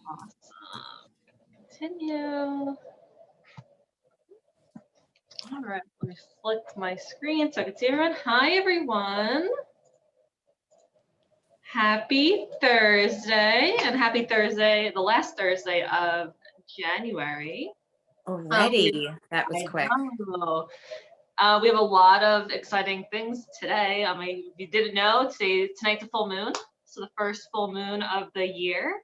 Awesome. Continue. All right, let me flick my screen so I can see everyone. Hi, everyone. Happy Thursday, and happy Thursday, the last Thursday of January. Already, that was quick. We have a lot of exciting things today. If you didn't know, tonight's a full moon, so the first full moon of the year.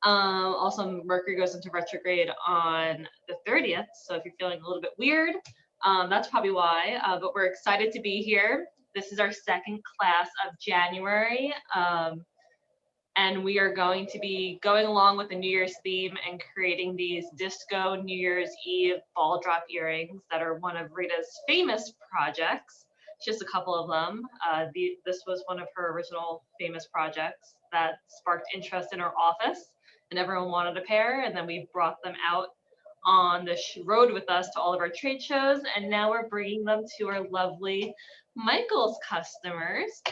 Also, Mercury goes into retrograde on the 30th, so if you're feeling a little bit weird, that's probably why, but we're excited to be here. This is our second class of January, and we are going to be going along with the New Year's theme and creating these disco New Year's Eve ball drop earrings that are one of Rita's famous projects. Just a couple of them. This was one of her original famous projects that sparked interest in her office, and everyone wanted a pair, and then we brought them out on the road with us to all of our trade shows, and now we're bringing them to our lovely Michaels customers.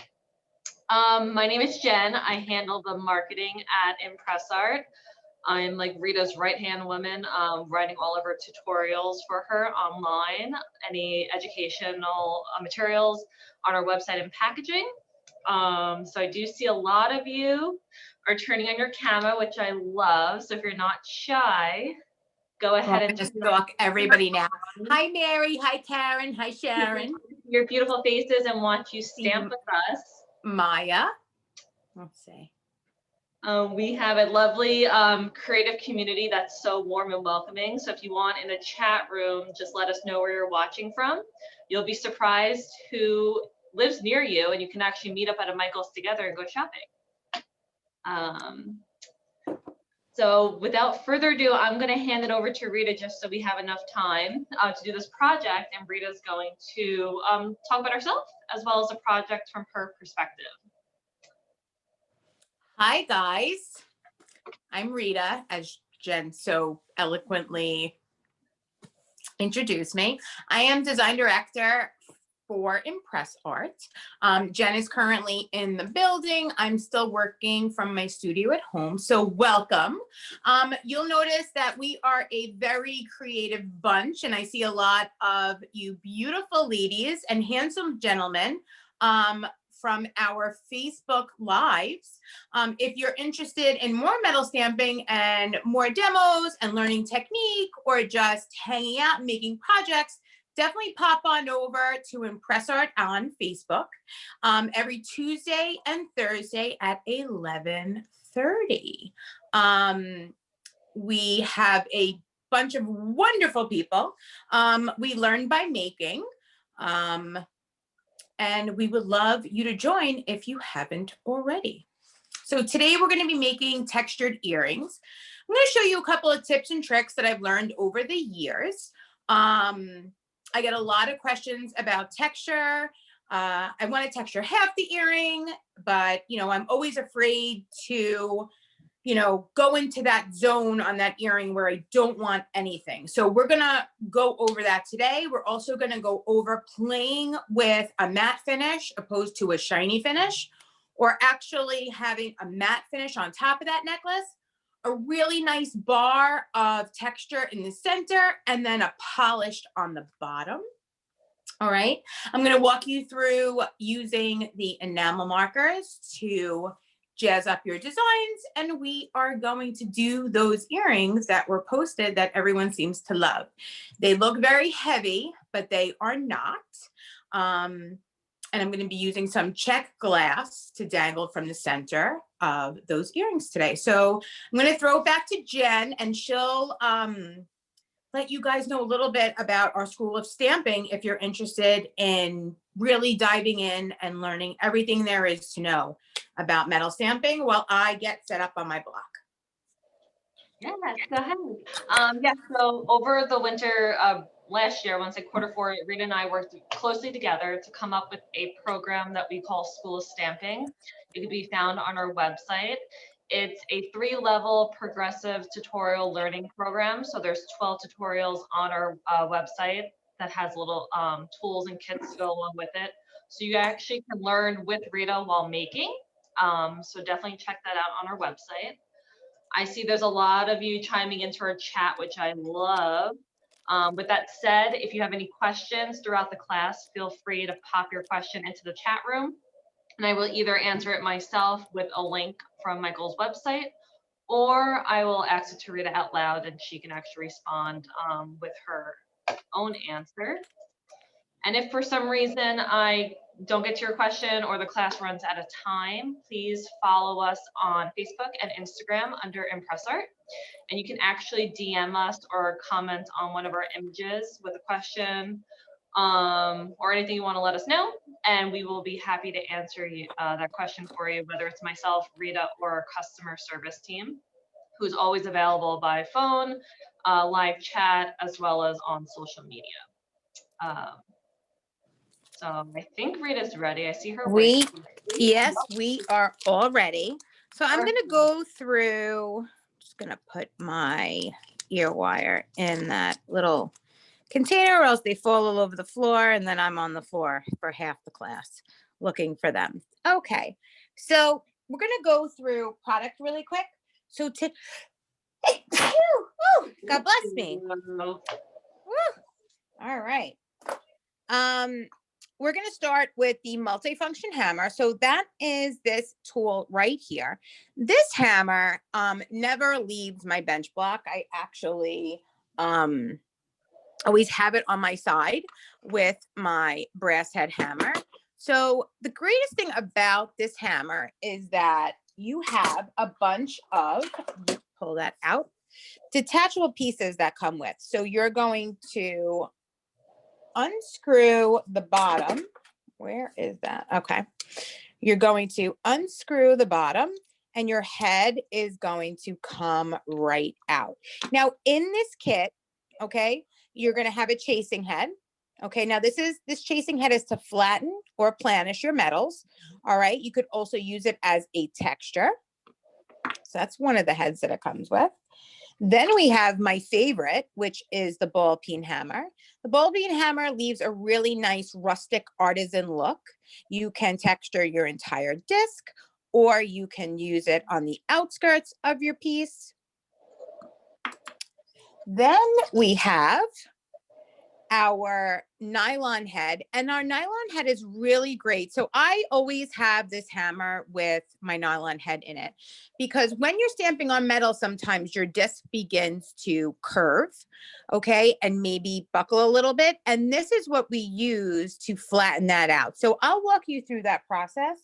My name is Jen. I handle the marketing at ImpressArt. I'm like Rita's right-hand woman, writing all of her tutorials for her online, any educational materials on our website and packaging. So I do see a lot of you are turning on your camera, which I love. So if you're not shy, go ahead and just talk everybody now. Hi, Mary. Hi, Karen. Hi, Sharon. Your beautiful faces and watch you stamp with us. Maya. Let's see. We have a lovely creative community that's so warm and welcoming. So if you want in the chat room, just let us know where you're watching from. You'll be surprised who lives near you, and you can actually meet up at a Michael's together and go shopping. So without further ado, I'm going to hand it over to Rita just so we have enough time to do this project. And Rita's going to talk about herself as well as the project from her perspective. Hi, guys. I'm Rita, as Jen so eloquently introduced me. I am design director for ImpressArt. Jen is currently in the building. I'm still working from my studio at home, so welcome. You'll notice that we are a very creative bunch, and I see a lot of you beautiful ladies and handsome gentlemen from our Facebook Lives. If you're interested in more metal stamping and more demos and learning technique, or just hanging out and making projects, definitely pop on over to ImpressArt on Facebook every Tuesday and Thursday at 11:30. We have a bunch of wonderful people. We learn by making, and we would love you to join if you haven't already. So today we're going to be making textured earrings. I'm going to show you a couple of tips and tricks that I've learned over the years. I get a lot of questions about texture. I want to texture half the earring, but I'm always afraid to, go into that zone on that earring where I don't want anything. So we're going to go over that today. We're also going to go over playing with a matte finish opposed to a shiny finish, or actually having a matte finish on top of that necklace, a really nice bar of texture in the center, and then a polished on the bottom. All right, I'm going to walk you through using the enamel markers to jazz up your designs, and we are going to do those earrings that were posted that everyone seems to love. They look very heavy, but they are not. And I'm going to be using some check glass to dangle from the center of those earrings today. So I'm going to throw it back to Jen, and she'll let you guys know a little bit about our School of Stamping if you're interested in really diving in and learning everything there is to know about metal stamping while I get set up on my block. Yeah, go ahead. So over the winter last year, once at Q4, Rita and I worked closely together to come up with a program that we call School of Stamping. It can be found on our website. It's a 3-level progressive tutorial learning program. So there's 12 tutorials on our website that has little tools and kits to go along with it. So you actually can learn with Rita while making. So definitely check that out on our website. I see there's a lot of you chiming into our chat, which I love. With that said, if you have any questions throughout the class, feel free to pop your question into the chat room, and I will either answer it myself with a link from Michael's website, or I will ask it to read it out loud and she can actually respond with her own answer. And if for some reason I don't get to your question or the class runs out of time, please follow us on Facebook and Instagram under ImpressArt. And you can actually DM us or comment on one of our images with a question or anything you want to let us know. And we will be happy to answer that question for you, whether it's myself, Rita, or our customer service team, who's always available by phone, live chat, as well as on social media. So I think Rita's ready. I see her. Yes, we are all ready. So I'm going to go through, just going to put my ear wire in that little container or else they fall all over the floor and then I'm on the floor for half the class looking for them. Okay, so we're going to go through product really quick. So God bless me. Woo. All right. We're going to start with the multifunction hammer. So that is this tool right here. This hammer never leaves my bench block. I actually always have it on my side with my brass head hammer. So the greatest thing about this hammer is that you have a bunch of, pull that out, detachable pieces that come with. So you're going to unscrew the bottom. Where is that? Okay. You're going to unscrew the bottom and your head is going to come right out. Now in this kit, okay, you're going to have a chasing head. Okay. Now this chasing head is to flatten or planish your metals. All right. You could also use it as a texture. So that's one of the heads that it comes with. Then we have my favorite, which is the ball peen hammer. The ball peen hammer leaves a really nice rustic artisan look. You can texture your entire disc, or you can use it on the outskirts of your piece. Then we have our nylon head, and our nylon head is really great. So I always have this hammer with my nylon head in it because when you're stamping on metal, sometimes your disc begins to curve, okay, and maybe buckle a little bit. And this is what we use to flatten that out. So I'll walk you through that process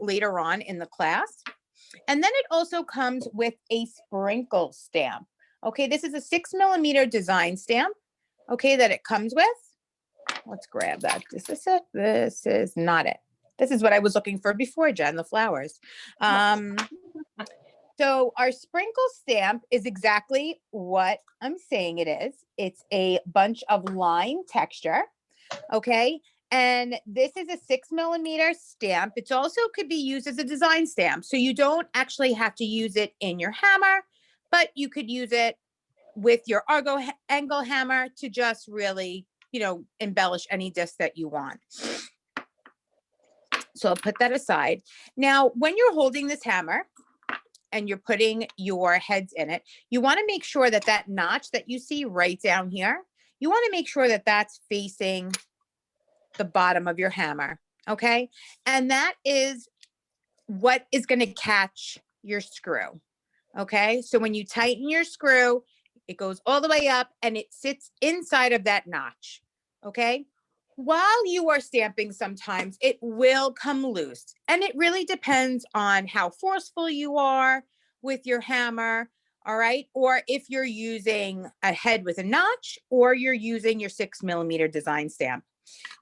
later on in the class. And then it also comes with a sprinkle stamp. Okay, this is a 6mm design stamp. Okay, that it comes with. Let's grab that. Is this it? This is not it. This is what I was looking for before, Jen, the flowers. So our sprinkle stamp is exactly what I'm saying it is. It's a bunch of line texture, okay? And this is a 6mm stamp. It also could be used as a design stamp. So you don't actually have to use it in your hammer, but you could use it with your Argo angle hammer to just really, you know, embellish any disc that you want. So I'll put that aside. Now, when you're holding this hammer and you're putting your heads in it, you want to make sure that that notch that you see right down here, you want to make sure that that's facing the bottom of your hammer, okay? And that is what is going to catch your screw, okay? So when you tighten your screw, it goes all the way up and it sits inside of that notch, okay? While you are stamping, sometimes it will come loose. And it really depends on how forceful you are with your hammer, all right? Or if you're using a head with a notch or you're using your 6mm design stamp.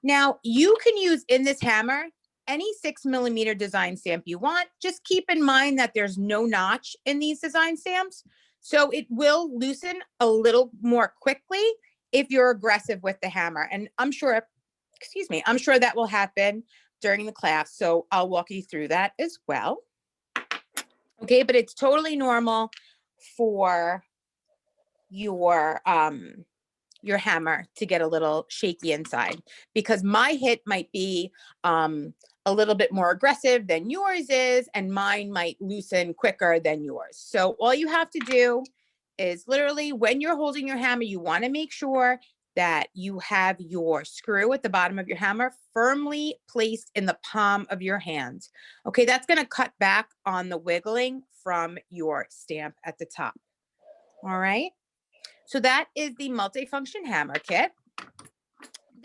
Now, you can use in this hammer any 6mm design stamp you want. Just keep in mind that there's no notch in these design stamps. So it will loosen a little more quickly if you're aggressive with the hammer. And I'm sure, I'm sure that will happen during the class. So I'll walk you through that as well. Okay, but it's totally normal for your hammer to get a little shaky inside because my hit might be a little bit more aggressive than yours is, and mine might loosen quicker than yours. So all you have to do is literally when you're holding your hammer, you want to make sure that you have your screw at the bottom of your hammer firmly placed in the palm of your hand. Okay, that's going to cut back on the wiggling from your stamp at the top. All right, so that is the multifunction hammer kit.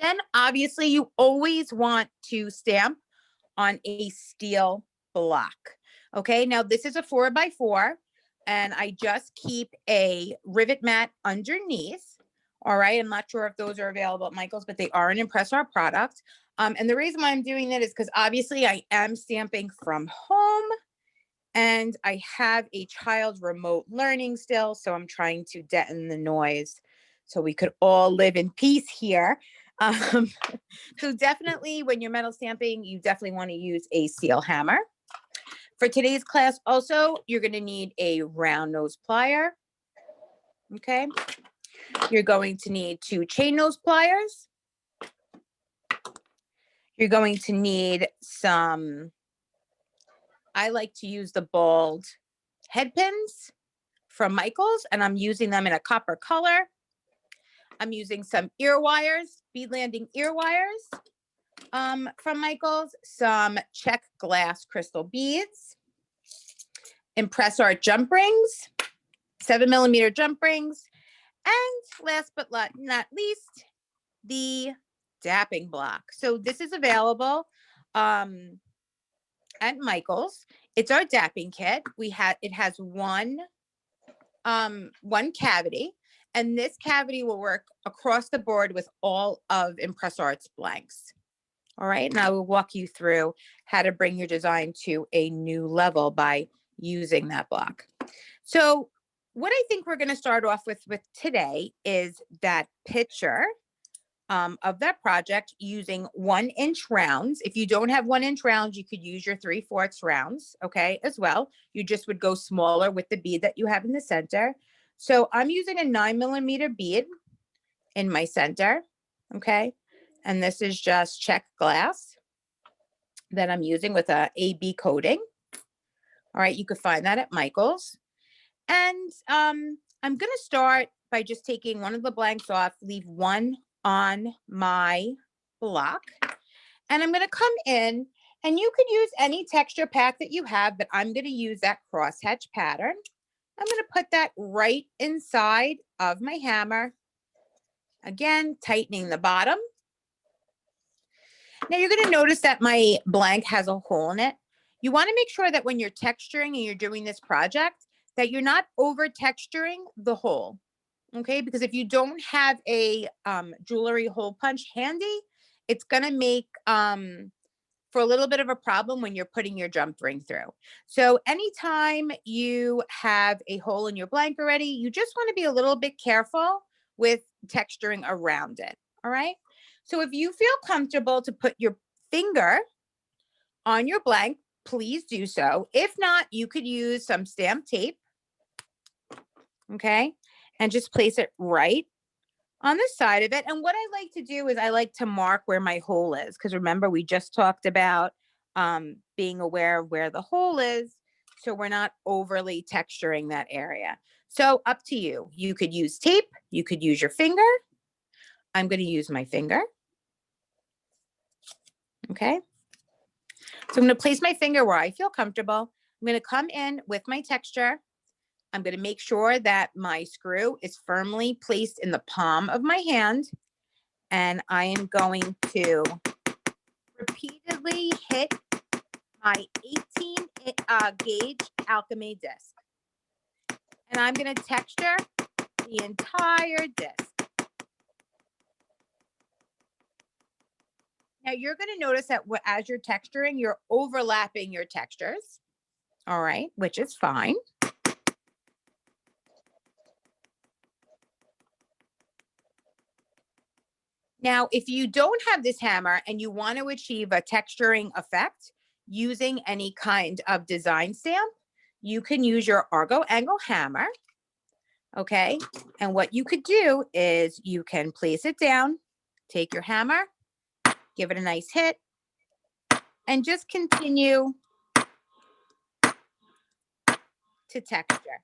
Then obviously you always want to stamp on a steel block. Okay, now this is a 4x4 and I just keep a rivet mat underneath. All right, I'm not sure if those are available at Michael's, but they are an ImpressArt product. And the reason why I'm doing that is because obviously I am stamping from home and I have a child remote learning still. So I'm trying to deaden the noise so we could all live in peace here. So definitely when you're metal stamping, you definitely want to use a steel hammer. For today's class also, you're going to need a round nose plier. Okay. You're going to need 2 chain nose pliers. You're going to need some, I like to use the balled head pins from Michael's, and I'm using them in a copper color. I'm using some ear wires, bead landing ear wires from Michael's, some check glass crystal beads, ImpressArt jump rings, 7mm jump rings, and last but not least, the Dapping Block. So this is available at Michael's. It's our dapping kit. It has one cavity, and this cavity will work across the board with all of ImpressArt's blanks. All right, and I will walk you through how to bring your design to a new level by using that block. So what I think we're going to start off with today is that picture of that project using 1-inch rounds. If you don't have 1-inch rounds, you could use your 3/4 rounds, okay, as well. You just would go smaller with the bead that you have in the center. So I'm using a 9mm bead in my center, okay? And this is just check glass that I'm using with a AB coating. All right, you could find that at Michael's. And I'm going to start by just taking one of the blanks off, leave one on my block. And I'm going to come in, and you could use any texture pack that you have, but I'm going to use that crosshatch pattern. I'm going to put that right inside of my hammer. Again, tightening the bottom. Now you're going to notice that my blank has a hole in it. You want to make sure that when you're texturing and you're doing this project, that you're not over texturing the hole. Okay, because if you don't have a jewelry hole punch handy, it's going to make for a little bit of a problem when you're putting your jump ring through. So anytime you have a hole in your blank already, you just want to be a little bit careful with texturing around it. All right. So if you feel comfortable to put your finger on your blank, please do so. If not, you could use some stamp tape. Okay. And just place it right on the side of it. And what I like to do is I like to mark where my hole is. Because remember, we just talked about being aware of where the hole is. So we're not overly texturing that area. So up to you. You could use tape. You could use your finger. I'm going to use my finger. Okay. So I'm going to place my finger where I feel comfortable. I'm going to come in with my texture. I'm going to make sure that my screw is firmly placed in the palm of my hand. And I am going to repeatedly hit my 18 gauge Alkeme disc. And I'm going to texture the entire disc. Now you're going to notice that as you're texturing, you're overlapping your textures. All right, which is fine. Now, if you don't have this hammer and you want to achieve a texturing effect using any kind of design stamp, you can use your Argo angle hammer. Okay. And what you could do is you can place it down, take your hammer, give it a nice hit, and just continue to texture.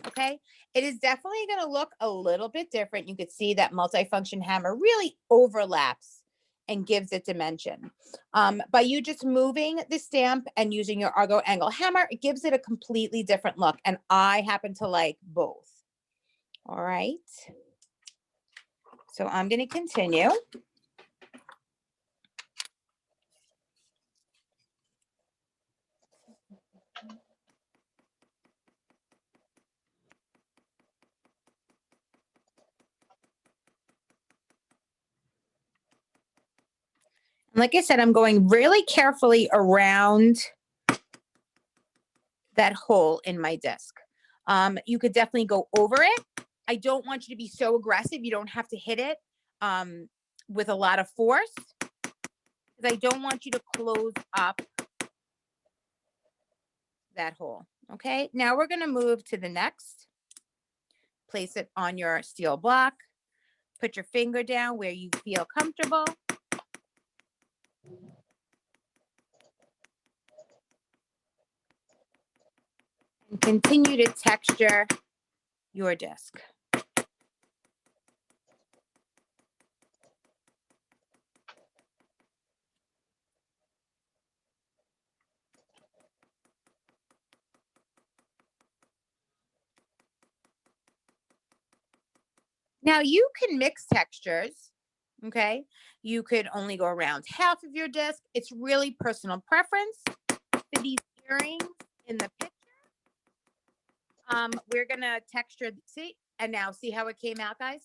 Okay, it is definitely going to look a little bit different. You could see that multifunction hammer really overlaps and gives it dimension. By you just moving the stamp and using your Argo angle hammer, it gives it a completely different look. And I happen to like both. All right. So I'm going to continue. Like I said, I'm going really carefully around that hole in my disc. You could definitely go over it. I don't want you to be so aggressive. You don't have to hit it with a lot of force, because I don't want you to close up that hole. Okay, now we're going to move to the next. Place it on your steel block. Put your finger down where you feel comfortable. And continue to texture your disc. Now you can mix textures, okay? You could only go around half of your disc. It's really personal preference. For these earrings in the picture, we're gonna texture, see, and now see how it came out, guys?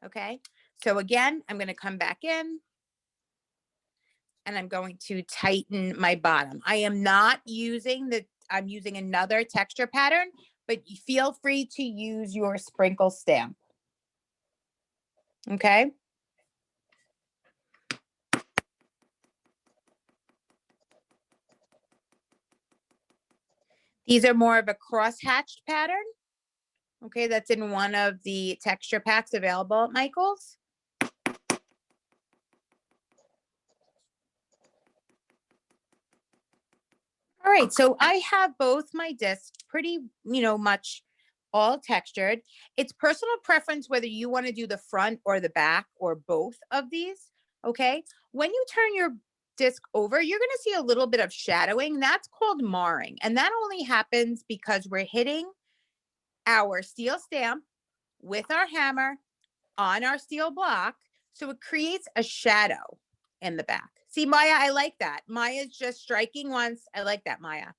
Okay, so again, I'm gonna come back in and I'm going to tighten my bottom. I am not using I'm using another texture pattern, but feel free to use your sprinkle stamp. Okay. These are more of a cross-hatched pattern. Okay, that's in one of the texture packs available at Michael's. All right, so I have both my discs pretty, much all textured. It's personal preference whether you want to do the front or the back or both of these. Okay, when you turn your disc over, you're going to see a little bit of shadowing. That's called marring, and that only happens because we're hitting our steel stamp with our hammer on our steel block, so it creates a shadow in the back. See, Maya, I like that. Maya's just striking once. I like that, Maya.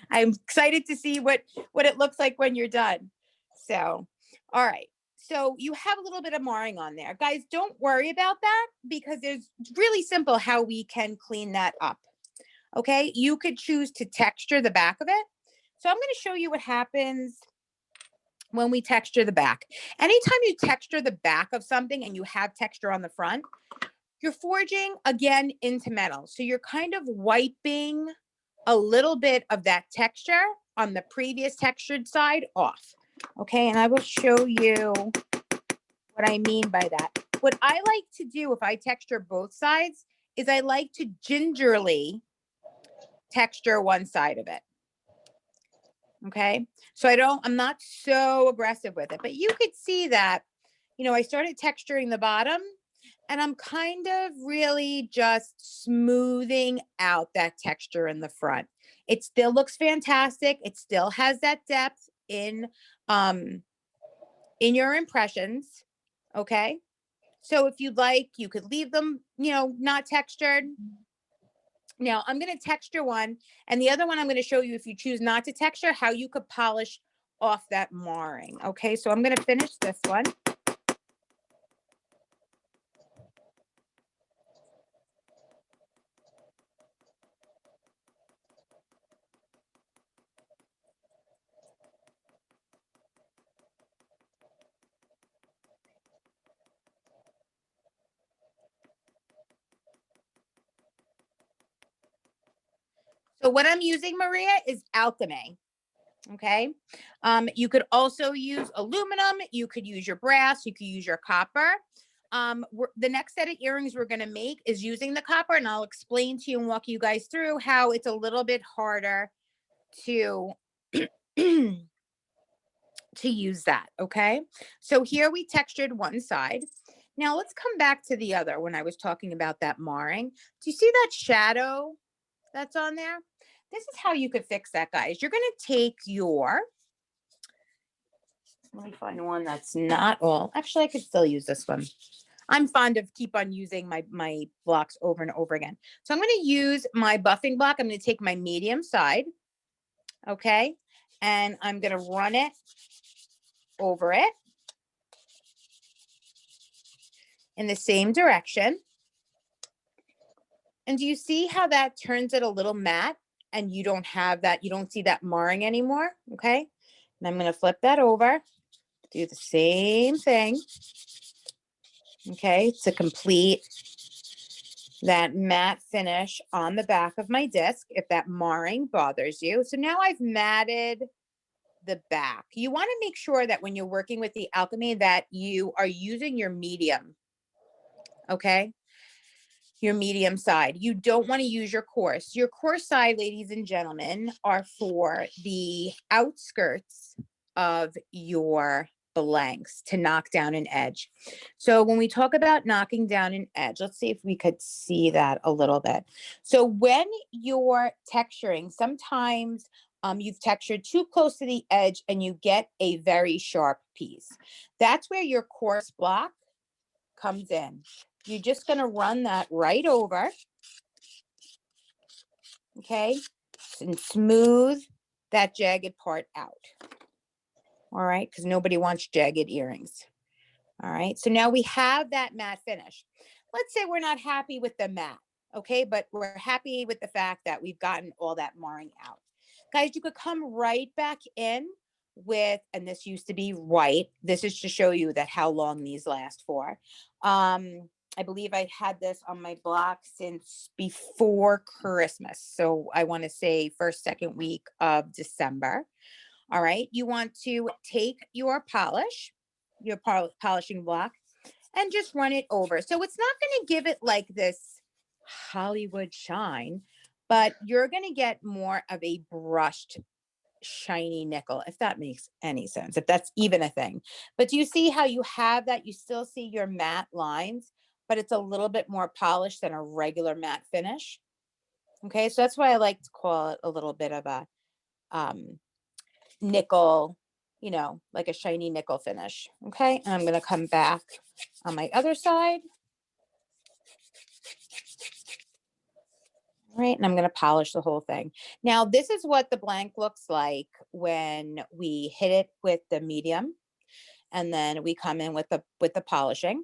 I'm excited to see what it looks like when you're done. So, all right. So you have a little bit of marring on there. Guys, don't worry about that, because it's really simple how we can clean that up. Okay, you could choose to texture the back of it. So I'm going to show you what happens when we texture the back. Anytime you texture the back of something and you have texture on the front, you're forging again into metal. So you're kind of wiping a little bit of that texture on the previous textured side off. Okay, and I will show you what I mean by that. What I like to do if I texture both sides is I like to gingerly texture one side of it. Okay, so I'm not so aggressive with it, but you could see that, I started texturing the bottom and I'm kind of really just smoothing out that texture in the front. It still looks fantastic. It still has that depth in your impressions. Okay, so if you'd like, you could leave them, not textured. Now I'm going to texture one, and the other one I'm going to show you, if you choose not to texture, how you could polish off that marring. Okay, so I'm going to finish this one. So what I'm using, Maria, is Alkeme. Okay. You could also use aluminum. You could use your brass. You could use your copper. The next set of earrings we're going to make is using the copper, and I'll explain to you and walk you guys through how it's a little bit harder to to use that. Okay, so here we textured one side. Now let's come back to the other when I was talking about that marring. Do you see that shadow that's on there? This is how you could fix that, guys. You're going to take your, let me find one that's not all, actually I could still use this one. I'm fond of keep on using my blocks over and over again. So I'm going to use my buffing block. I'm going to take my medium side, okay, and I'm going to run it over it in the same direction. And do you see how that turns it a little matte and you don't have that, you don't see that marring anymore, okay? And I'm going to flip that over, do the same thing, okay, to complete that matte finish on the back of my disc if that marring bothers you. So now I've matted the back. You want to make sure that when you're working with the Alkeme that you are using your medium, okay? Your medium side. You don't want to use your coarse. Your coarse side, ladies and gentlemen, are for the outskirts of your blanks to knock down an edge. So when we talk about knocking down an edge, let's see if we could see that a little bit. So when you're texturing, sometimes you've textured too close to the edge and you get a very sharp piece. That's where your coarse block comes in. You're just going to run that right over, okay, and smooth that jagged part out. All right, because nobody wants jagged earrings. All right, so now we have that matte finish. Let's say we're not happy with the matte, okay, but we're happy with the fact that we've gotten all that marring out. Guys, you could come right back in with, and this used to be white. This is to show you that how long these last for. I believe I had this on my block since before Christmas. So I want to say first, second week of December. All right. You want to take your polish, your polishing block, and just run it over. So it's not going to give it like this Hollywood shine, but you're going to get more of a brushed shiny nickel, if that makes any sense, if that's even a thing. But do you see how you have that? You still see your matte lines, but it's a little bit more polished than a regular matte finish. Okay, so that's why I like to call it a little bit of a nickel, you know, like a shiny nickel finish. Okay, and I'm going to come back on my other side. Right, and I'm going to polish the whole thing. Now, this is what the blank looks like when we hit it with the medium, and then we come in with the polishing.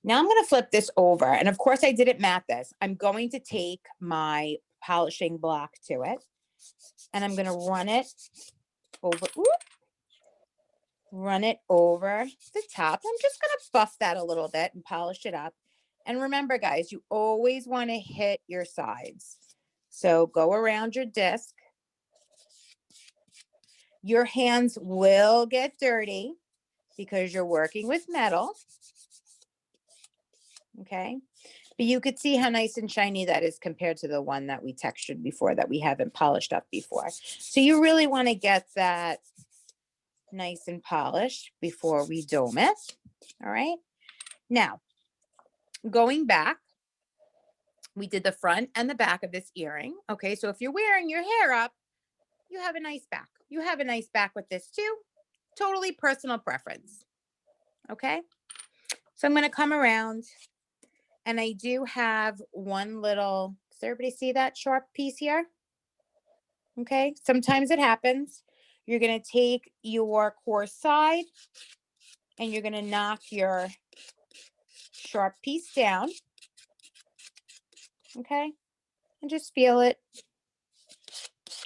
Now I'm going to flip this over, and of course I didn't mat this. I'm going to take my polishing block to it, and I'm going to run it over. Run it over the top. I'm just going to buff that a little bit and polish it up. And remember, guys, you always want to hit your sides. So go around your disc. Your hands will get dirty because you're working with metal. Okay. But you could see how nice and shiny that is compared to the one that we textured before that we haven't polished up before. So you really want to get that nice and polished before we dome it. All right. Now, going back, we did the front and the back of this earring. Okay, so if you're wearing your hair up, you have a nice back. You have a nice back with this too. Totally personal preference. Okay, so I'm going to come around, and I do have one little, does everybody see that sharp piece here? Okay, sometimes it happens. You're going to take your coarse side and you're going to knock your sharp piece down. Okay, and just feel it.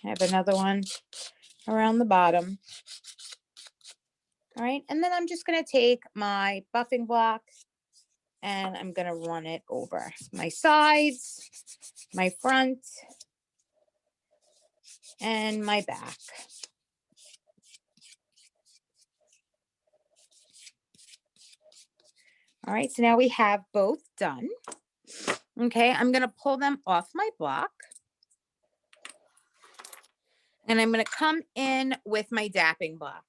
I have another one around the bottom. All right, and then I'm just going to take my buffing block and I'm going to run it over my sides, my front, and my back. All right, so now we have both done. Okay, I'm going to pull them off my block. And I'm going to come in with my dapping block.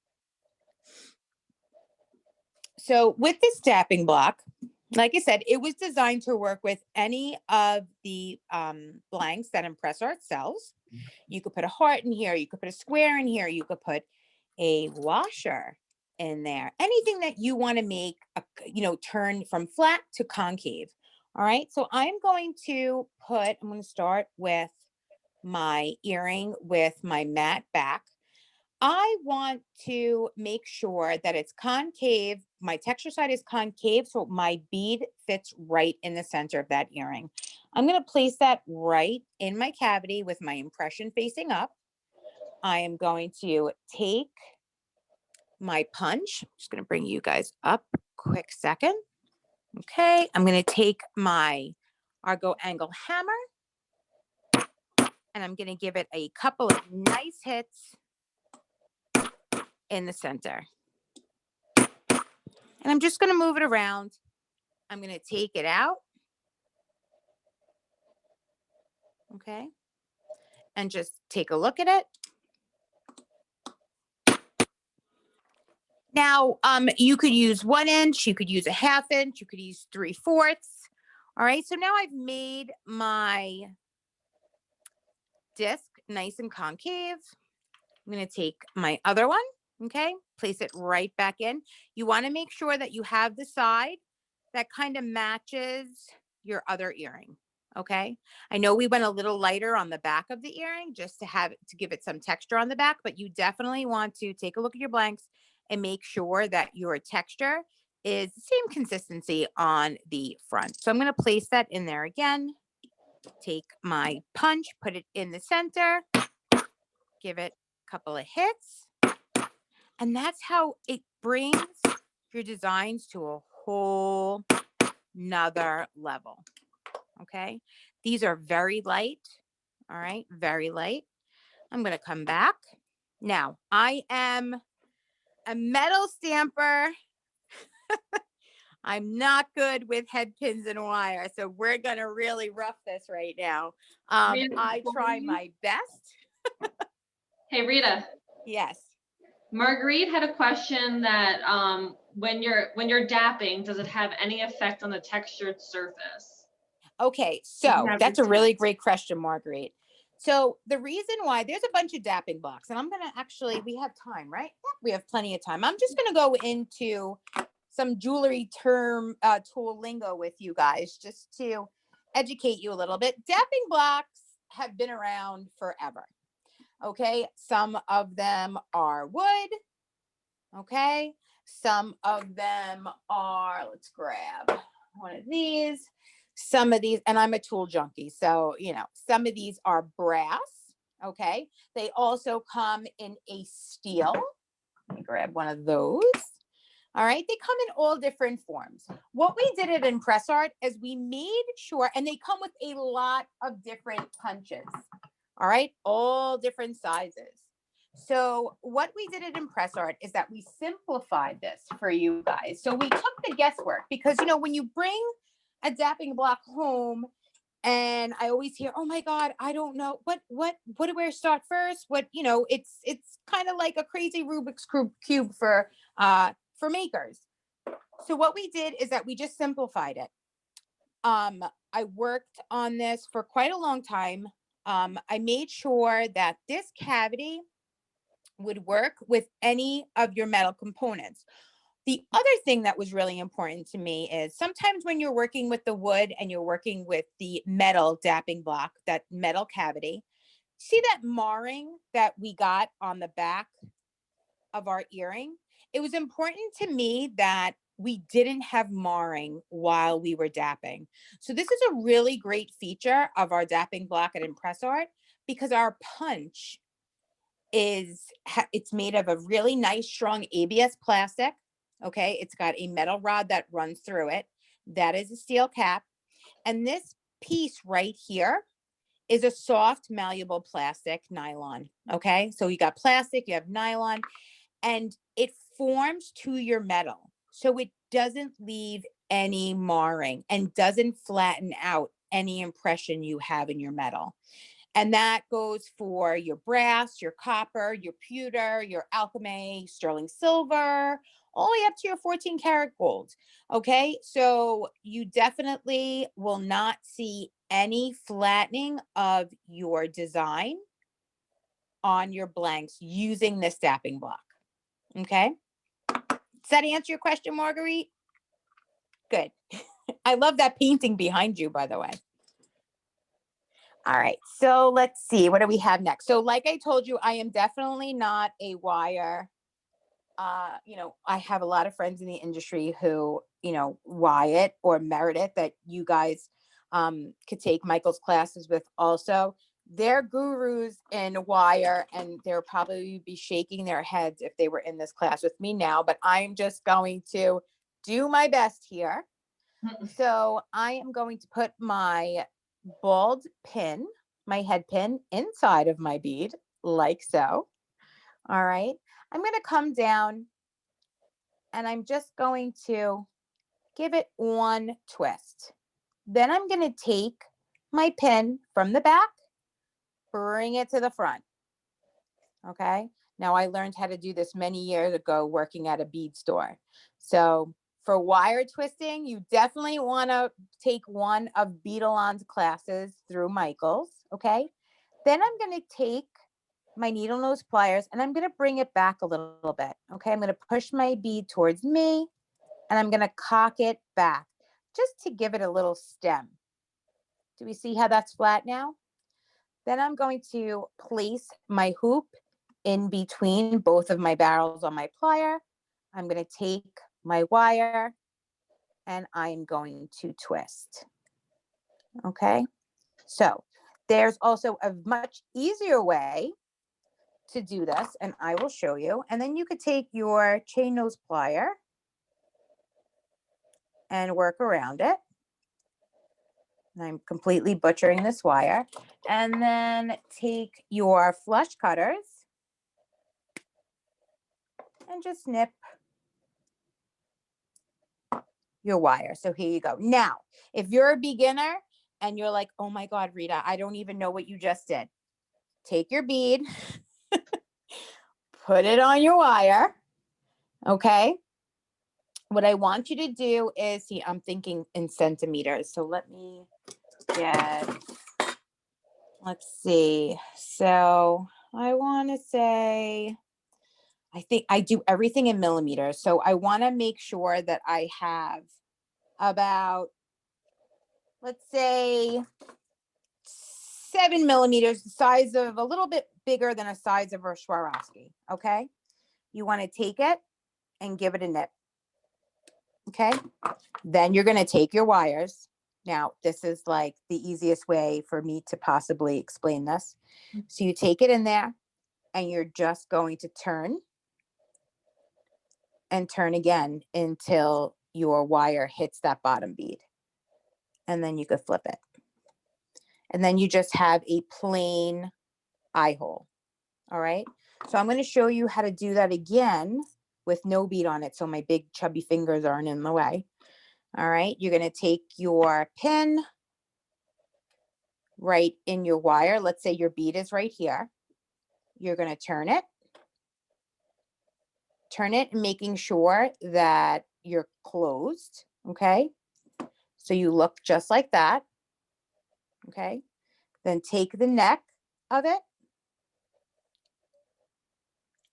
So with this dapping block, like I said, it was designed to work with any of the blanks that ImpressArt sells. You could put a heart in here. You could put a square in here. You could put a washer in there. Anything that you want to make, turn from flat to concave. All right. So I'm going to start with my earring with my matte back. I want to make sure that it's concave. My texture side is concave, so my bead fits right in the center of that earring. I'm going to place that right in my cavity with my impression facing up. I am going to take my punch. I'm just going to bring you guys up quick second. Okay, I'm going to take my Argo angle hammer and I'm going to give it a couple of nice hits in the center. And I'm just going to move it around. I'm going to take it out. Okay. And just take a look at it. Now, you could use 1 inch, you could use a 1/2 inch, you could use 3/4. All right. So now I've made my disc nice and concave. I'm going to take my other one. Okay. Place it right back in. You want to make sure that you have the side that kind of matches your other earring. Okay. I know we went a little lighter on the back of the earring just to give it some texture on the back, but you definitely want to take a look at your blanks and make sure that your texture is the same consistency on the front. So I'm going to place that in there again. Take my punch, put it in the center, give it a couple of hits. And that's how it brings your designs to a whole nother level. Okay. These are very light. All right. Very light. I'm going to come back. Now, I am a metal stamper. I'm not good with head pins and wire. So we're going to really rough this right now. I try my best. Hey, Rita. Yes. Marguerite had a question that when you're dapping, does it have any effect on the textured surface? Okay, so that's a really great question, Marguerite. So the reason why there's a bunch of dapping blocks, and I'm gonna we have time, right? We have plenty of time. I'm just gonna go into some jewelry tool lingo with you guys, just to educate you a little bit. Dapping blocks have been around forever. Okay, some of them are wood. Okay, some of them are, let's grab one of these. Some of these, and I'm a tool junkie, so some of these are brass. Okay, they also come in a steel. Let me grab one of those. All right, they come in all different forms. What we did at ImpressArt is we made sure, and they come with a lot of different punches. All right, all different sizes. So what we did at ImpressArt is that we simplified this for you guys. So we took the guesswork because, when you bring a dapping block home and I always hear, oh my God, I don't know what do I start first? It's kind of like a crazy Rubik's cube for makers. So what we did is that we just simplified it. I worked on this for quite a long time. I made sure that this cavity would work with any of your metal components. The other thing that was really important to me is sometimes when you're working with the wood and you're working with the metal dapping block, that metal cavity, see that marring that we got on the back of our earring? It was important to me that we didn't have marring while we were dapping. So this is a really great feature of our dapping block at ImpressArt because our punch it's made of a really nice, strong ABS plastic. Okay. It's got a metal rod that runs through it. That is a steel cap. And this piece right here is a soft, malleable plastic nylon. Okay. So you got plastic, you have nylon, and it forms to your metal. So it doesn't leave any marring and doesn't flatten out any impression you have in your metal. And that goes for your brass, your copper, your pewter, your Alkeme, sterling silver, all the way up to your 14 karat gold. Okay, so you definitely will not see any flattening of your design on your blanks using this dapping block. Okay, does that answer your question, Marguerite? Good. I love that painting behind you, by the way. All right, so let's see, what do we have next? So like I told you, I am definitely not a wire. You know, I have a lot of friends in the industry who, you know, Wyatt or Meredith that you guys could take Michael's classes with also. They're gurus in wire, and they'll probably be shaking their heads if they were in this class with me now, but I'm just going to do my best here. So I am going to put my bald pin, my head pin, inside of my bead, like so. All right. I'm going to come down and I'm just going to give it one twist. Then I'm going to take my pin from the back, bring it to the front. Okay. Now I learned how to do this many years ago working at a bead store. So for wire twisting, you definitely want to take one of Beadalon's classes through Michael's. Okay. Then I'm going to take my needle nose pliers and I'm going to bring it back a little bit. Okay. I'm going to push my bead towards me and I'm going to cock it back just to give it a little stem. Do we see how that's flat now? Then I'm going to place my hoop in between both of my barrels on my plier. I'm going to take my wire and I'm going to twist. Okay. So there's also a much easier way to do this, and I will show you. And then you could take your chain nose plier and work around it. And I'm completely butchering this wire. And then take your flush cutters and just snip your wire. So here you go. Now, if you're a beginner and you're like, oh my God, Rita, I don't even know what you just did. Take your bead, put it on your wire. Okay. What I want you to do is, see, I'm thinking in centimeters. So let me get, let's see. So I want to say, I think I do everything in millimeters. So I want to make sure that I have about, let's say 7 millimeters, the size of a little bit bigger than a size of a Swarovski. Okay. You want to take it and give it a nip. Okay. Then you're going to take your wires. Now, this is like the easiest way for me to possibly explain this. So you take it in there and you're just going to turn and turn again until your wire hits that bottom bead. And then you could flip it. And then you just have a plain eye hole. All right. So I'm going to show you how to do that again with no bead on it, so my big chubby fingers aren't in the way. All right. You're going to take your pin right in your wire. Let's say your bead is right here. You're going to turn it, making sure that you're closed. Okay. So you look just like that. Okay. Then take the neck of it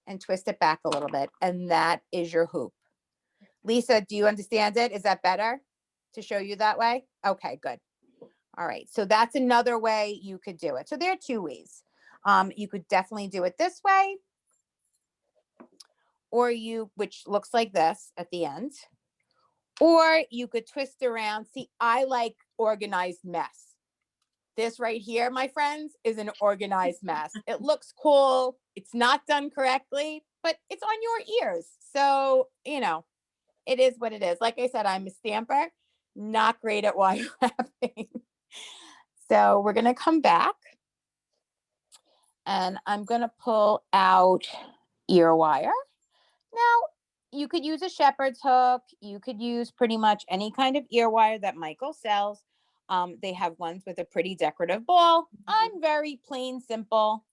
and twist it back a little bit. And that is your hoop. Lisa, do you understand it? Is that better to show you that way? Okay, good. All right. So that's another way you could do it. So there are two ways. You could definitely do it this way, or which looks like this at the end, or you could twist around. See, I like organized mess. This right here, my friends, is an organized mess. It looks cool. It's not done correctly, but it's on your ears. So, you know, it is what it is. Like I said, I'm a stamper, not great at wire wrapping. So we're going to come back and I'm going to pull out ear wire. Now, you could use a shepherd's hook. You could use pretty much any kind of ear wire that Michael sells. They have ones with a pretty decorative ball. I'm very plain simple.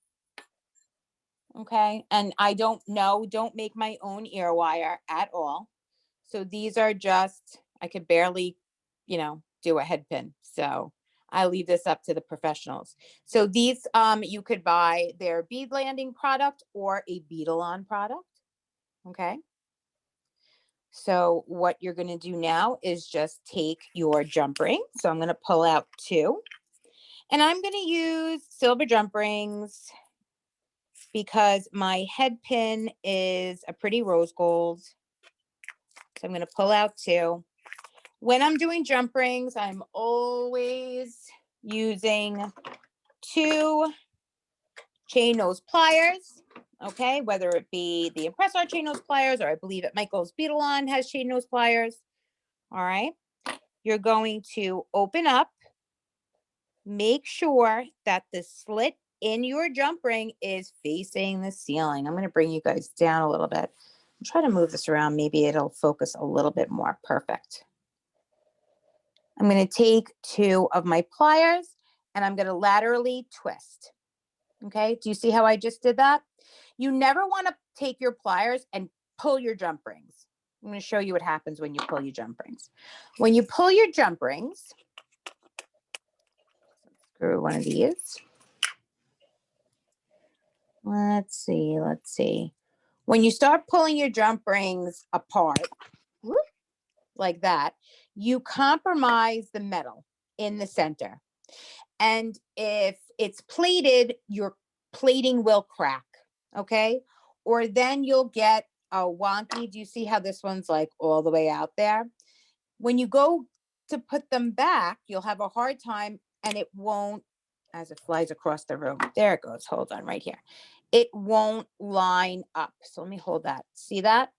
Okay. And I don't make my own ear wire at all. So these are just, I could barely, do a head pin. So I leave this up to the professionals. So these, you could buy their bead landing product or a beetle on product. Okay. So what you're going to do now is just take your jump ring. So I'm going to pull out 2, and I'm going to use silver jump rings because my head pin is a pretty rose gold. So I'm going to pull out 2. When I'm doing jump rings, I'm always using 2 chain nose pliers. Okay, whether it be the ImpressArt chain nose pliers, or I believe at Michael's Beetle On has chain nose pliers. All right, you're going to open up, make sure that the slit in your jump ring is facing the ceiling. I'm going to bring you guys down a little bit. I'll try to move this around. Maybe it'll focus a little bit more. Perfect. I'm going to take 2 of my pliers and I'm going to laterally twist. Okay, do you see how I just did that? You never want to take your pliers and pull your jump rings. I'm going to show you what happens when you pull your jump rings. When you pull your jump rings, screw one of these. Let's see. When you start pulling your jump rings apart, whoop, like that, you compromise the metal in the center. And if it's plated, your plating will crack, okay? Or then you'll get a wonky. Do you see how this one's like all the way out there? When you go to put them back, you'll have a hard time, and it won't, as it flies across the room. There it goes. Hold on right here. It won't line up. So let me hold that. See that?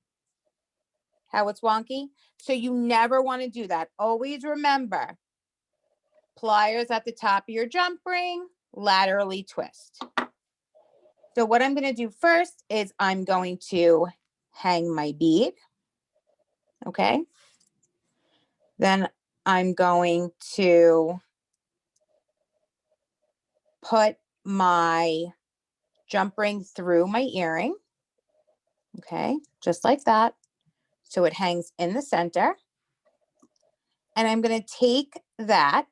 How it's wonky? So you never want to do that. Always remember, pliers at the top of your jump ring, laterally twist. So what I'm going to do first is I'm going to hang my bead. Okay. Then I'm going to put my jump ring through my earring. Okay. Just like that. So it hangs in the center. And I'm going to take that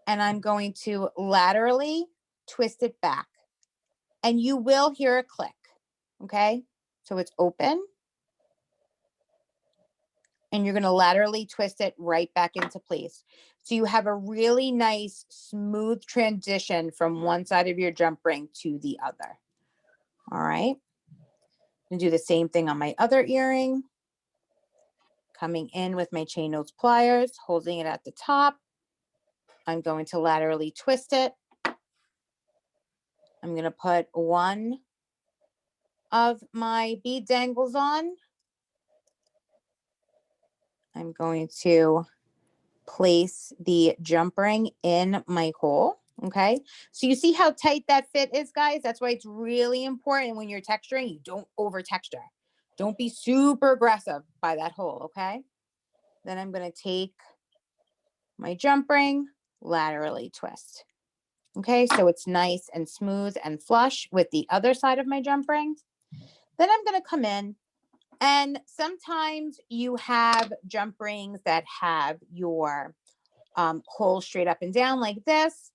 and I'm going to laterally twist it back. And you will hear a click. Okay. So it's open. And you're going to laterally twist it right back into place. So you have a really nice, smooth transition from one side of your jump ring to the other. All right. I'm going to do the same thing on my other earring. Coming in with my chain nose pliers, holding it at the top. I'm going to laterally twist it. I'm going to put one of my bead dangles on. I'm going to place the jump ring in my hole. Okay. So you see how tight that fit is, guys? That's why it's really important when you're texturing, you don't over texture. Don't be super aggressive by that hole. Okay. Then I'm going to take my jump ring, laterally twist. Okay. So it's nice and smooth and flush with the other side of my jump ring. Then I'm going to come in, and sometimes you have jump rings that have your hole straight up and down like this,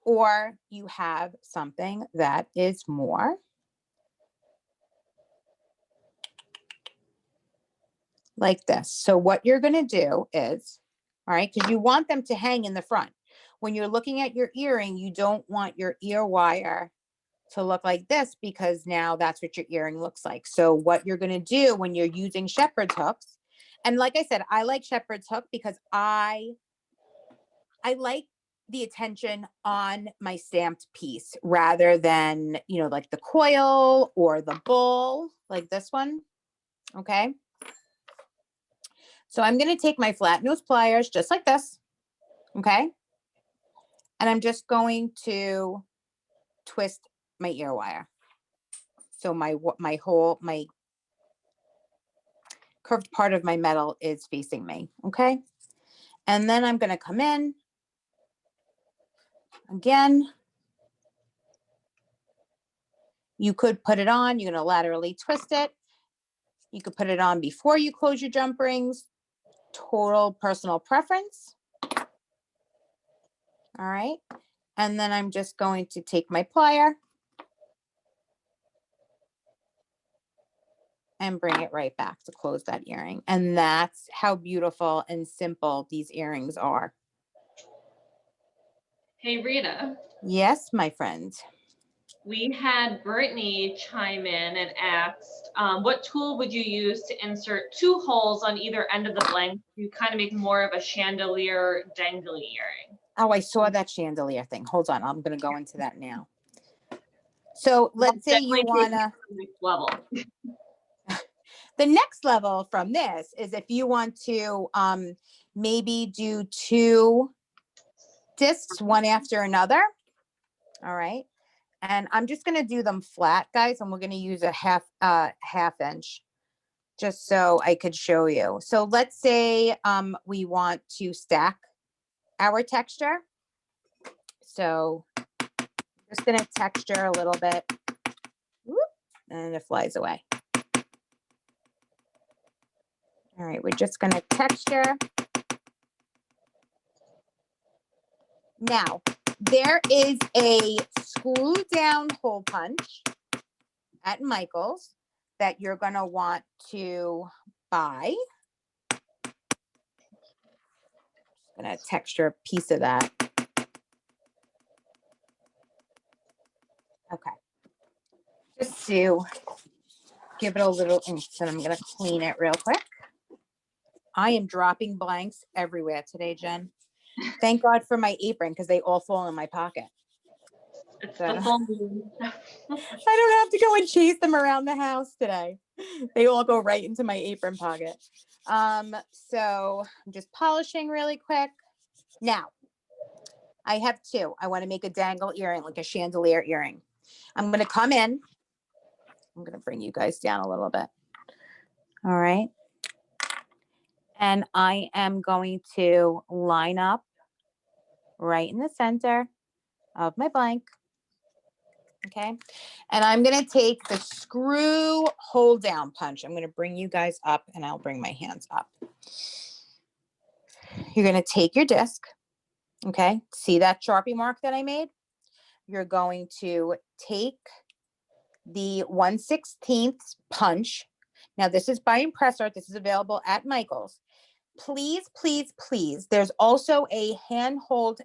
or you have something that is more like this. So what you're going to do is, all right, because you want them to hang in the front. When you're looking at your earring, you don't want your ear wire to look like this, because now that's what your earring looks like. So what you're going to do when you're using shepherd's hooks, and like I said, I like shepherd's hook because I like the attention on my stamped piece rather than, like the coil or the bowl like this one. Okay. So I'm going to take my flat nose pliers just like this. Okay. And I'm just going to twist my ear wire. So my curved part of my metal is facing me, okay? And then I'm gonna come in again. You could put it on, you're gonna laterally twist it. You could put it on before you close your jump rings. Total personal preference. All right. And then I'm just going to take my plier and bring it right back to close that earring. And that's how beautiful and simple these earrings are. Hey, Rita. Yes, my friend. We had Brittany chime in and asked, what tool would you use to insert 2 holes on either end of the blank to kind of make more of a chandelier dangly earring? Oh, I saw that chandelier thing. Hold on. I'm going to go into that now. So let's say you want to. Level. The next level from this is if you want to maybe do 2 discs, one after another. All right. And I'm just going to do them flat, guys, and we're going to use a half inch just so I could show you. So let's say we want to stack our texture. So just going to texture a little bit. Whoop, and it flies away. All right, we're just going to texture. Now, there is a screw down hole punch at Michael's that you're going to want to buy. Just going to texture a piece of that. Okay. Just to give it a little oomph, and I'm going to clean it real quick. I am dropping blanks everywhere today, Jen. Thank God for my apron because they all fall in my pocket. It's So, the full moon. I don't have to go and chase them around the house today. They all go right into my apron pocket. So I'm just polishing really quick. Now, I have 2. I want to make a dangle earring, like a chandelier earring. I'm going to come in. I'm going to bring you guys down a little bit. All right. And I am going to line up right in the center of my blank. Okay. And I'm going to take the screw hold down punch. I'm going to bring you guys up and I'll bring my hands up. You're going to take your disc. Okay. See that Sharpie mark that I made? You're going to take the 1/16 punch. Now this is by ImpressArt. This is available at Michael's. Please, please, please. There's also a handhold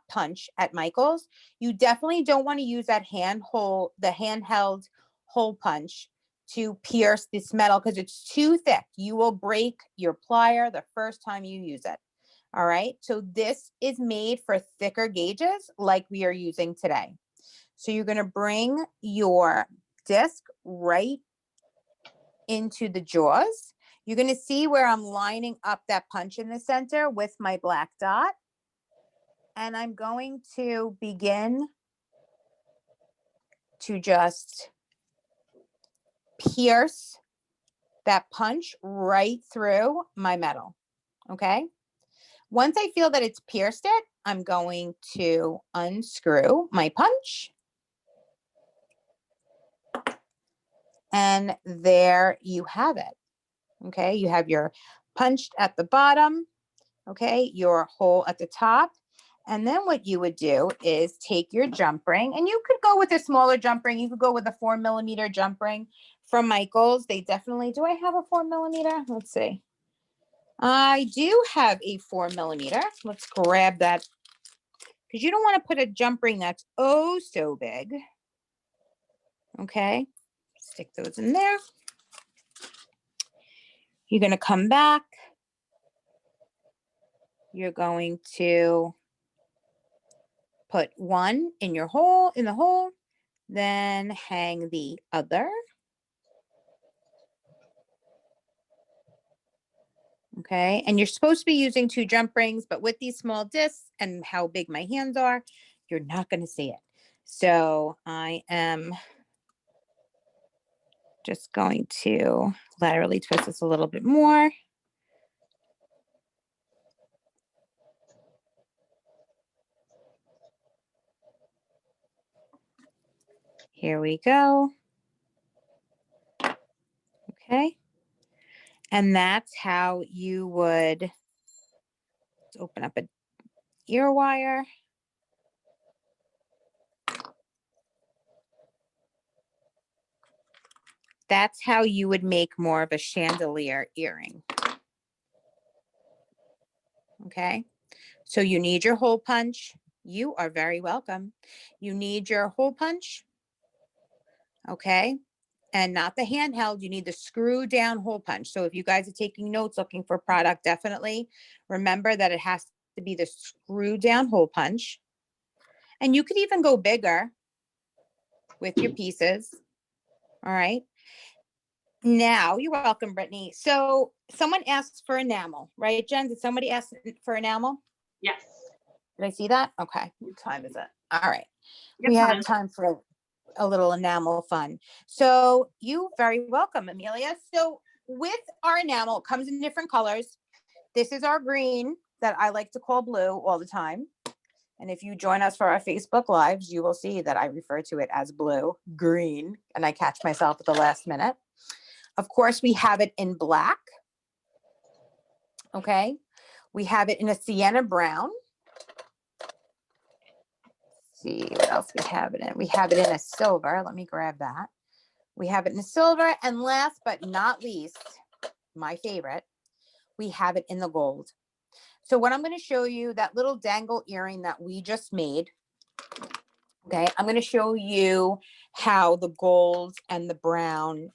punch at Michael's. You definitely don't want to use that handheld hole punch to pierce this metal because it's too thick. You will break your plier the first time you use it. All right. So this is made for thicker gauges like we are using today. So you're going to bring your disc right into the jaws. You're going to see where I'm lining up that punch in the center with my black dot. And I'm going to begin to just pierce that punch right through my metal. Okay. Once I feel that it's pierced it, I'm going to unscrew my punch. And there you have it. Okay, you have your punched at the bottom, okay, your hole at the top. And then what you would do is take your jump ring, and you could go with a smaller jump ring. You could go with a 4mm jump ring from Michael's. They definitely, do I have a 4mm? Let's see. I do have a 4mm. Let's grab that because you don't want to put a jump ring that's oh so big. Okay, stick those in there. You're going to come back. You're going to put one in your hole, in the hole, then hang the other. Okay, and you're supposed to be using 2 jump rings, but with these small discs and how big my hands are, you're not going to see it. So I am Just going to laterally twist this a little bit more. Here we go. Okay. And that's how you would open up an ear wire. That's how you would make more of a chandelier earring. Okay. So you need your hole punch. You are very welcome. You need your hole punch. Okay. And not the handheld, you need the screw down hole punch. So if you guys are taking notes, looking for product, definitely remember that it has to be the screw down hole punch. And you could even go bigger with your pieces. All right. Now, you're welcome, Brittany. So someone asked for enamel, right, Jen? Did somebody ask for enamel? Yes. Did I see that? Okay. What time is it? All right. Good We time. have time for a little enamel fun. So you very welcome, Amelia. So with our enamel, it comes in different colors. This is our green that I like to call blue all the time. And if you join us for our Facebook Lives, you will see that I refer to it as blue, green, and I catch myself at the last minute. Of course, we have it in black. Okay. We have it in a sienna brown. Let's see what else we have it in. We have it in a silver. Let me grab that. We have it in a silver. And last but not least, my favorite, we have it in the gold. So what I'm going to show you, that little dangle earring that we just made. Okay. I'm going to show you how the gold and the brown,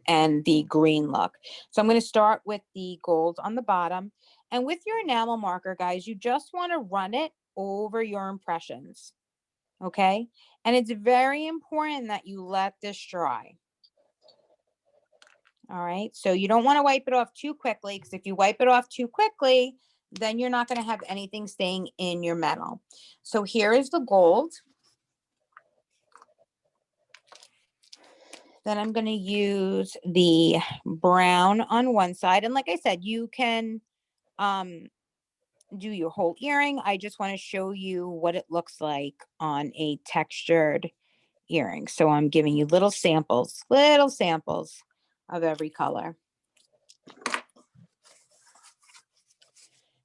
and the green look. So I'm going to start with the gold on the bottom. And with your enamel marker, guys, you just want to run it over your impressions. Okay. And it's very important that you let this dry. All right. So you don't want to wipe it off too quickly, because if you wipe it off too quickly, then you're not going to have anything staying in your metal. So here is the gold. Then I'm going to use the brown on one side. And like I said, you can do your whole earring. I just want to show you what it looks like on a textured earring. So I'm giving you little samples of every color.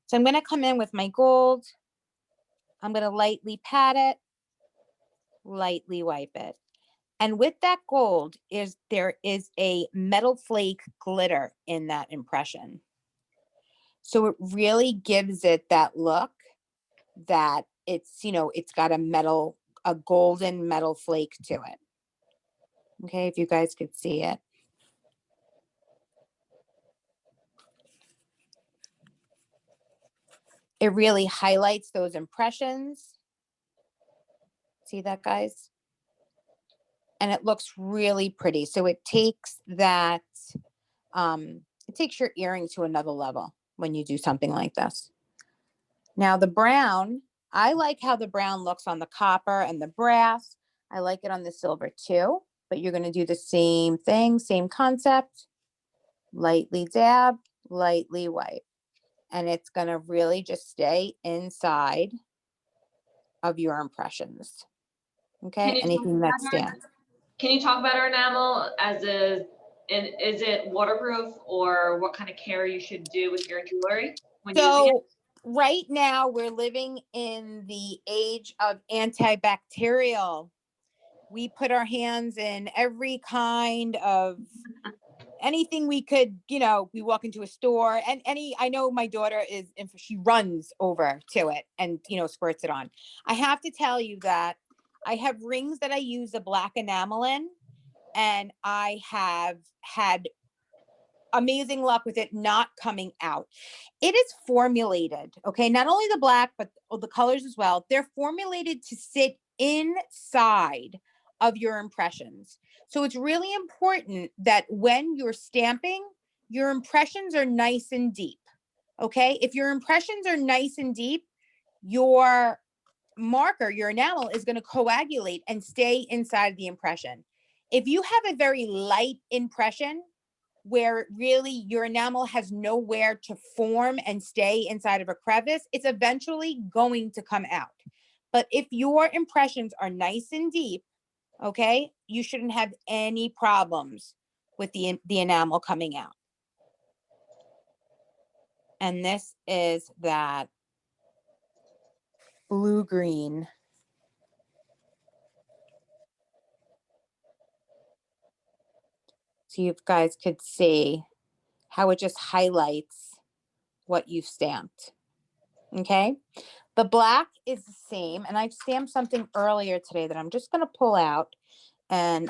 So I'm going to come in with my gold. I'm going to lightly pat it, lightly wipe it. And with that gold there is a metal flake glitter in that impression. So it really gives it that look that it's, it's got a golden metal flake to it. Okay, if you guys could see it. It really highlights those impressions. See that, guys? And it looks really pretty. So it takes that, it takes your earring to another level when you do something like this. Now the brown, I like how the brown looks on the copper and the brass. I like it on the silver too, but you're going to do the same thing, same concept. Lightly dab, lightly wipe. And it's going to really just stay inside of your impressions. Okay, anything that stands. Can you talk about our enamel and is it waterproof, or what kind of care you should do with your jewelry when using it? Right now we're living in the age of antibacterial. We put our hands in every kind of anything we could, we walk into a store and I know my daughter she runs over to it and, squirts it on. I have to tell you that I have rings that I use a black enamel in, and I have had amazing luck with it not coming out. It is formulated, okay, not only the black, but the colors as well. They're formulated to sit inside of your impressions. So it's really important that when you're stamping, your impressions are nice and deep. Okay, if your impressions are nice and deep, your marker, your enamel, is going to coagulate and stay inside the impression. If you have a very light impression where really your enamel has nowhere to form and stay inside of a crevice, it's eventually going to come out. But if your impressions are nice and deep, okay, you shouldn't have any problems with the enamel coming out. And this is that blue-green. So you guys could see how it just highlights what you've stamped. Okay. The black is the same, and I've stamped something earlier today that I'm just going to pull out and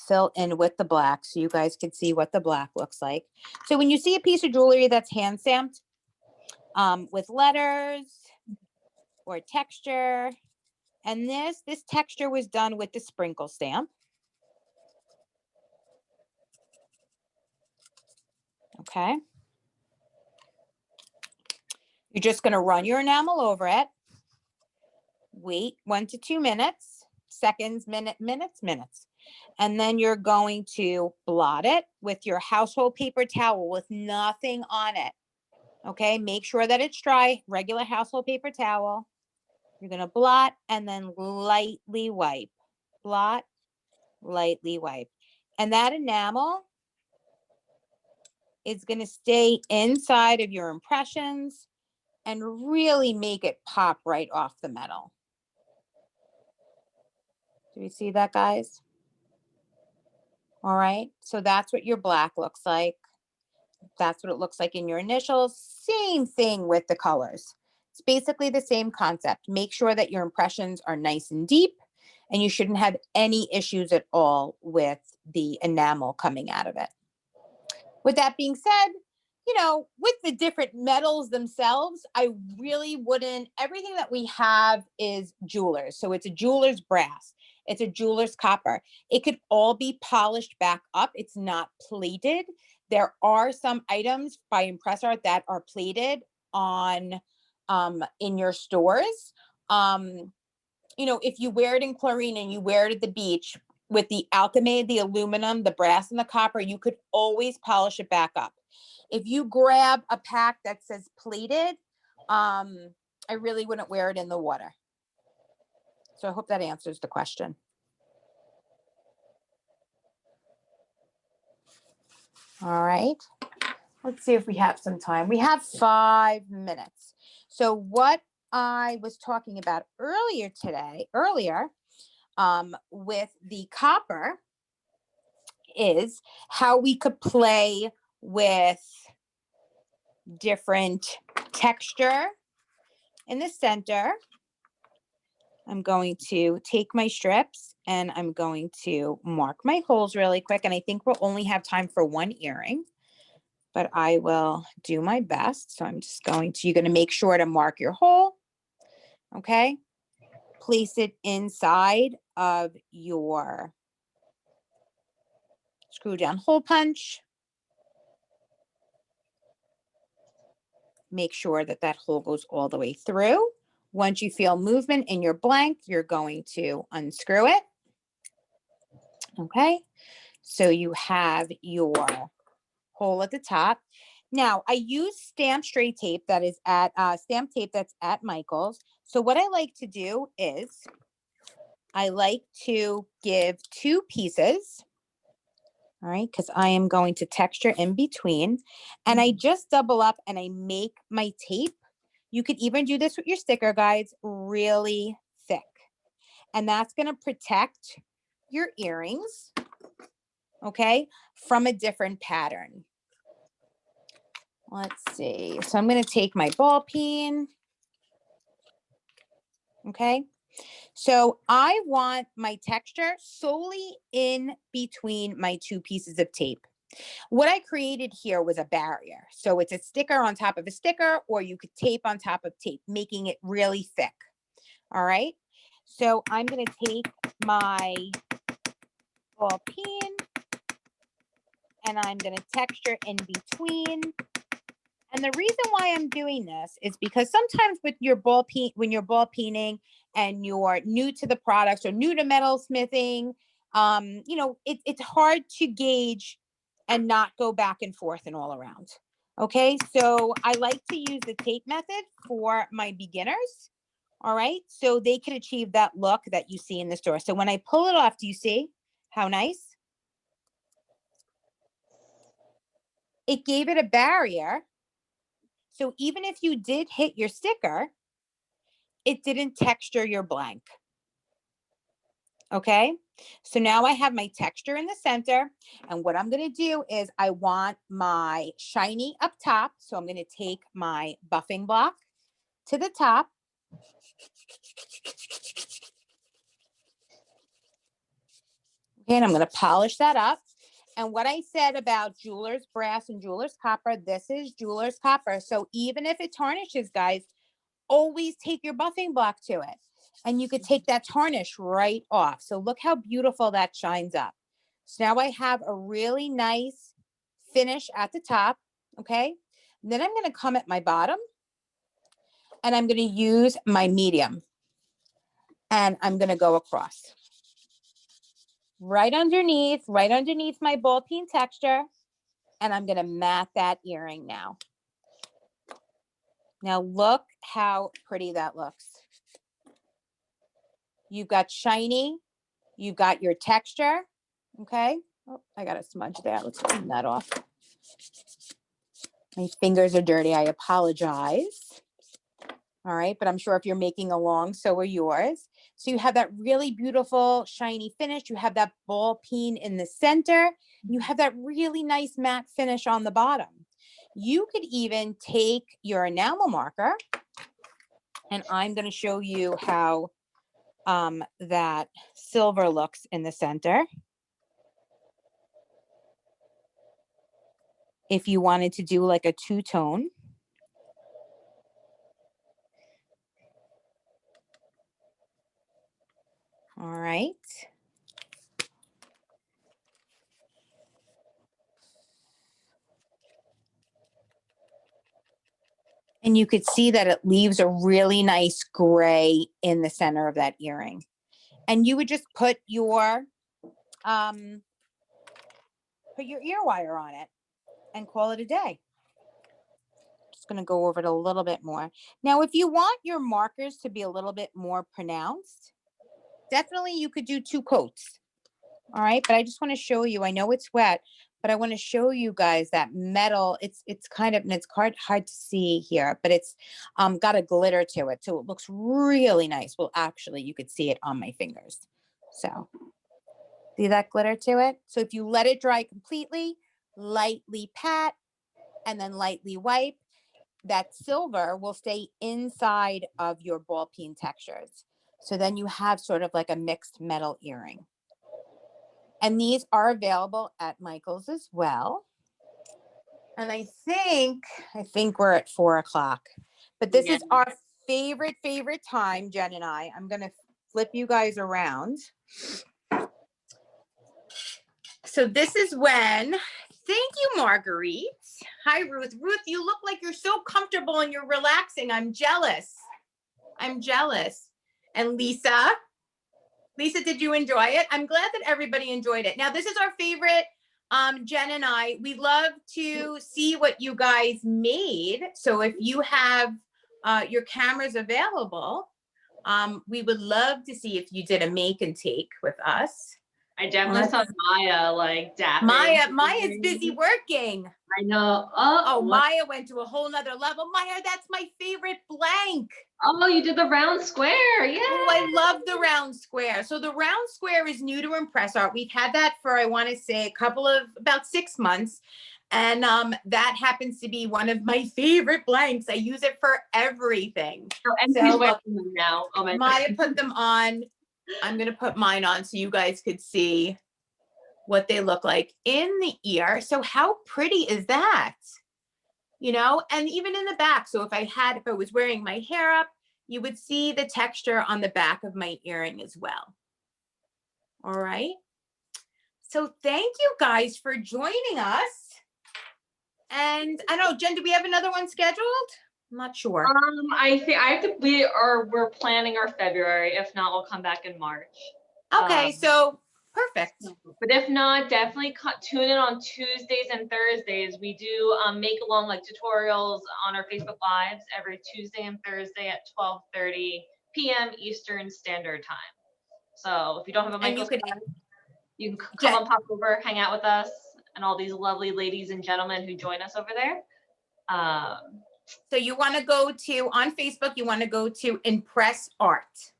fill in with the black so you guys can see what the black looks like. So when you see a piece of jewelry that's hand stamped with letters or texture, and this texture was done with the sprinkle stamp. Okay. You're just going to run your enamel over it. Wait 1 to 2 minutes, seconds, minutes. And then you're going to blot it with your household paper towel with nothing on it. Okay, make sure that it's dry, regular household paper towel. You're going to blot and then lightly wipe. Blot, lightly wipe. And that enamel is going to stay inside of your impressions and really make it pop right off the metal. Do you see that, guys? All right, so that's what your black looks like. That's what it looks like in your initials. Same thing with the colors. It's basically the same concept. Make sure that your impressions are nice and deep, and you shouldn't have any issues at all with the enamel coming out of it. With that being said, you know, with the different metals themselves, I really wouldn't, everything that we have is jewelers. So it's a jeweler's brass. It's a jeweler's copper. It could all be polished back up. It's not plated. There are some items by ImpressArt that are plated on in your stores. You know, if you wear it in chlorine and you wear it at the beach with the Alkeme, the aluminum, the brass, and the copper, you could always polish it back up. If you grab a pack that says plated, I really wouldn't wear it in the water. So I hope that answers the question. All right. Let's see if we have some time. We have 5 minutes. So what I was talking about earlier with the copper is how we could play with different texture in the center. I'm going to take my strips and I'm going to mark my holes really quick. And I think we'll only have time for 1 earring, but I will do my best. So I'm just going to, you're going to make sure to mark your hole. Okay. Place it inside of your screw down hole punch. Make sure that that hole goes all the way through. Once you feel movement in your blank, you're going to unscrew it. Okay, so you have your hole at the top. Now, I use stamp straight tape that is at stamp tape that's at Michael's. So what I like to do is I like to give 2 pieces. All right, because I am going to texture in between, and I just double up and I make my tape. You could even do this with your sticker guides, really thick. And that's going to protect your earrings, okay, from a different pattern. Let's see. So I'm going to take my ball peen. Okay. So I want my texture solely in between my 2 pieces of tape. What I created here was a barrier. So it's a sticker on top of a sticker, or you could tape on top of tape, making it really thick. All right. So I'm going to take my ball peen and I'm going to texture in between And the reason why I'm doing this is because sometimes with your ball peen, when you're ball peening and you're new to the products or new to metalsmithing, you know, it's hard to gauge and not go back and forth and all around. Okay, so I like to use the tape method for my beginners. All right, so they can achieve that look that you see in the store. So when I pull it off, do you see how nice? It gave it a barrier. So even if you did hit your sticker, it didn't texture your blank. Okay, so now I have my texture in the center, and what I'm going to do is I want my shiny up top. So I'm going to take my buffing block to the top. Okay, and I'm going to polish that up. And what I said about jeweler's brass and jeweler's copper, this is jeweler's copper. So even if it tarnishes, guys, always take your buffing block to it. And you could take that tarnish right off. So look how beautiful that shines up. So now I have a really nice finish at the top, okay? And then I'm gonna come at my bottom and I'm gonna use my medium and I'm gonna go across. Right underneath my ball peen texture, and I'm gonna mat that earring now. Now look how pretty that looks. You've got shiny, you've got your texture, okay? Oh, I got a smudge there. Let's clean that off. My fingers are dirty. I apologize. All right, but I'm sure if you're making along, so are yours. So you have that really beautiful shiny finish. You have that ball peen in the center. You have that really nice matte finish on the bottom. You could even take your enamel marker, and I'm going to show you how that silver looks in the center. If you wanted to do like a two-tone. All right. And you could see that it leaves a really nice gray in the center of that earring. And you would just put your ear wire on it and call it a day. Just going to go over it a little bit more. Now, if you want your markers to be a little bit more pronounced, definitely you could do 2 coats. All right, but I just want to show you, I know it's wet, but I want to show you guys that metal. It's kind of, and it's hard to see here, but it's got a glitter to it. So it looks really nice. Well, actually, you could see it on my fingers. So see that glitter to it? So if you let it dry completely, lightly pat, and then lightly wipe, that silver will stay inside of your ball peen textures. So then you have sort of like a mixed metal earring. And these are available at Michael's as well. And I think we're at 4 o'clock, but this is our favorite time, Jen and I. I'm going to flip you guys around. So this is when, thank you, Marguerite. Hi, Ruth. Ruth, you look like you're so comfortable and you're relaxing. I'm jealous. And Lisa, did you enjoy it? I'm glad that everybody enjoyed it. Now, this is our favorite, Jen and I. We love to see what you guys made. So if you have your cameras available, we would love to see if you did a make and take with us. I definitely saw Maya like dapping. Maya's busy working. I know. Maya went to a whole nother level. Maya, that's my favorite blank. Oh, you did the round square. Yeah. Oh, I love the round square. So the round square is new to ImpressArt. We've had that for, I want to say, about 6 months. And that happens to be one of my favorite blanks. I use it for everything. Oh, and so, she's wearing them now. Oh my Maya put them on. I'm going to put mine on so you guys could see what they look like in the ear. So how pretty is that? You know, and even in the back. So if I was wearing my hair up, you would see the texture on the back of my earring as well. All right. So thank you guys for joining us. And I don't know, Jen, do we have another one scheduled? I'm not sure. I think we're planning our February. If not, we'll come back in March. Okay, so perfect. But if not, definitely tune in on Tuesdays and Thursdays. We do make along like tutorials on our Facebook Lives every Tuesday and Thursday at 12:30 p.m. Eastern Standard Time. So if you don't have a Michael's class, you can come on, pop over, hang out with us, and all these lovely ladies and gentlemen who join us over there. So you want to go to, on Facebook, you want to go to ImpressArt.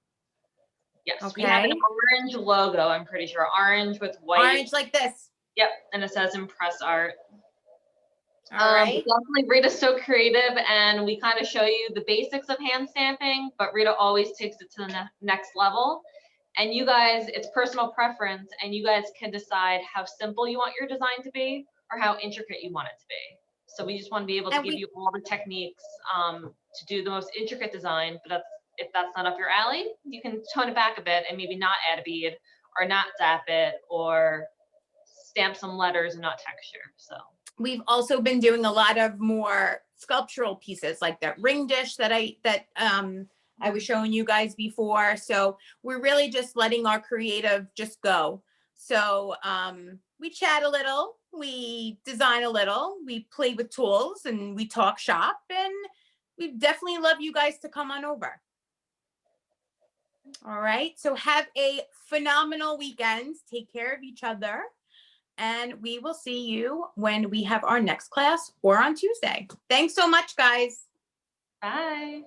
Yes, okay. We have an orange logo, I'm pretty sure. Orange with white. Orange like this. Yep, and it says ImpressArt. All right. Definitely Rita's so creative, and we kind of show you the basics of hand stamping, but Rita always takes it to the next level. And you guys, it's personal preference, and you guys can decide how simple you want your design to be or how intricate you want it to be. So we just want to be able to give you all the techniques to do the most intricate design, but if that's not up your alley, you can tone it back a bit and maybe not add a bead or not dap it or stamp some letters and not texture. So we've also been doing a lot of more sculptural pieces like that ring dish that I was showing you guys before. So we're really just letting our creative just go. So we chat a little, we design a little, we play with tools, and we talk shop, and we definitely love you guys to come on over. All right, so have a phenomenal weekend. Take care of each other, and we will see you when we have our next class or on Tuesday. Thanks so much, guys. Bye.